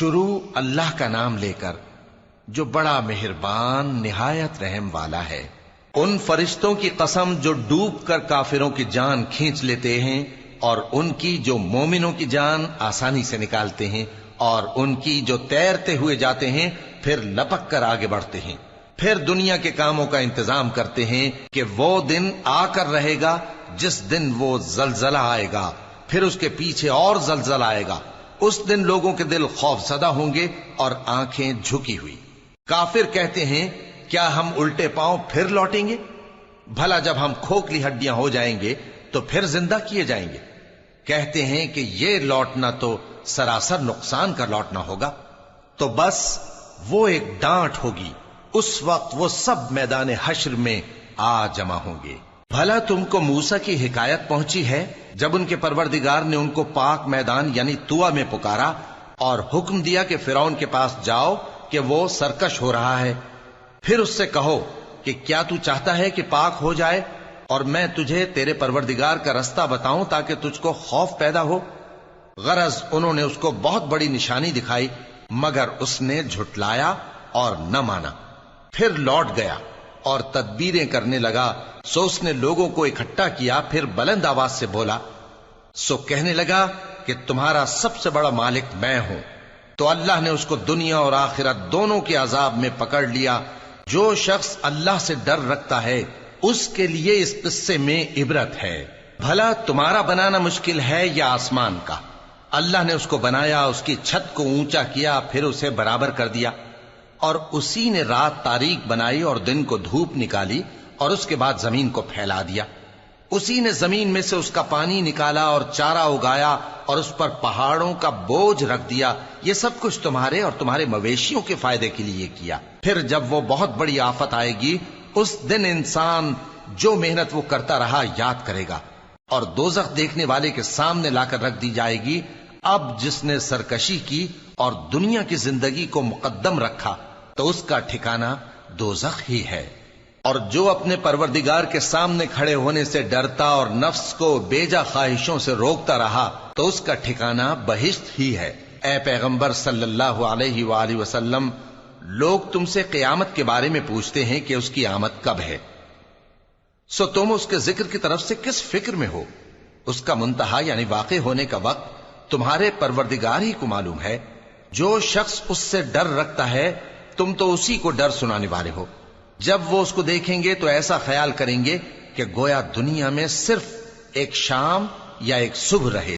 شروع اللہ کا نام لے کر جو بڑا مہربان نہایت رحم والا ہے۔ ان فرشتوں کی قسم جو ڈوب کر کافروں کی جان کھینچ لیتے ہیں، اور ان کی جو مومنوں کی جان آسانی سے نکالتے ہیں، اور ان کی جو تیرتے ہوئے جاتے ہیں پھر لپک کر آگے بڑھتے ہیں، پھر دنیا کے کاموں کا انتظام کرتے ہیں کہ وہ دن آ کر رہے گا جس دن وہ زلزلہ آئے گا، پھر اس کے پیچھے اور زلزلہ آئے گا۔ اس دن لوگوں کے دل خوف زدہ ہوں گے اور آنکھیں جھکی ہوئی۔ کافر کہتے ہیں کیا ہم الٹے پاؤں پھر لوٹیں گے؟ بھلا جب ہم کھوکھلی ہڈیاں ہو جائیں گے تو پھر زندہ کیے جائیں گے؟ کہتے ہیں کہ یہ لوٹنا تو سراسر نقصان کا لوٹنا ہوگا۔ تو بس وہ ایک ڈانٹ ہوگی، اس وقت وہ سب میدان حشر میں آ جمع ہوں گے۔ بھلا تم کو موسیٰ کی حکایت پہنچی ہے جب ان کے پروردگار نے ان کو پاک میدان یعنی طویٰ میں پکارا اور حکم دیا کہ فرعون کے پاس جاؤ کہ وہ سرکش ہو رہا ہے، پھر اس سے کہو کہ کیا تو چاہتا ہے کہ پاک ہو جائے اور میں تجھے تیرے پروردگار کا رستہ بتاؤں تاکہ تجھ کو خوف پیدا ہو؟ غرض انہوں نے اس کو بہت بڑی نشانی دکھائی مگر اس نے جھٹلایا اور نہ مانا، پھر لوٹ گیا اور تدبیریں کرنے لگا۔ سو اس نے لوگوں کو اکٹھا کیا، پھر بلند آواز سے بولا، سو کہنے لگا کہ تمہارا سب سے بڑا مالک میں ہوں۔ تو اللہ نے اس کو دنیا اور آخرت دونوں کے عذاب میں پکڑ لیا۔ جو شخص اللہ سے ڈر رکھتا ہے اس کے لیے اس قصے میں عبرت ہے۔ بھلا تمہارا بنانا مشکل ہے یا آسمان کا؟ اللہ نے اس کو بنایا، اس کی چھت کو اونچا کیا، پھر اسے برابر کر دیا، اور اسی نے رات تاریک بنائی اور دن کو دھوپ نکالی، اور اس کے بعد زمین کو پھیلا دیا۔ اسی نے زمین میں سے اس کا پانی نکالا اور چارہ اگایا اور اس پر پہاڑوں کا بوجھ رکھ دیا۔ یہ سب کچھ تمہارے اور تمہارے مویشیوں کے فائدے کے لیے کیا۔ پھر جب وہ بہت بڑی آفت آئے گی اس دن انسان جو محنت وہ کرتا رہا یاد کرے گا، اور دوزخ دیکھنے والے کے سامنے لا کر رکھ دی جائے گی۔ اب جس نے سرکشی کی اور دنیا کی زندگی کو مقدم رکھا تو اس کا ٹھکانہ دوزخ ہی ہے، اور جو اپنے پروردگار کے سامنے کھڑے ہونے سے ڈرتا اور نفس کو بیجا خواہشوں سے روکتا رہا تو اس کا ٹھکانہ بہشت ہی ہے۔ اے پیغمبر صلی اللہ علیہ وآلہ وسلم، لوگ تم سے قیامت کے بارے میں پوچھتے ہیں کہ اس کی آمد کب ہے، سو تم اس کے ذکر کی طرف سے کس فکر میں ہو؟ اس کا منتہا یعنی واقع ہونے کا وقت تمہارے پروردگار ہی کو معلوم ہے۔ جو شخص اس سے ڈر رکھتا ہے تم تو اسی کو ڈر سنانے والے ہو۔ جب وہ اس کو دیکھیں گے تو ایسا خیال کریں گے کہ گویا دنیا میں صرف ایک شام یا ایک صبح رہے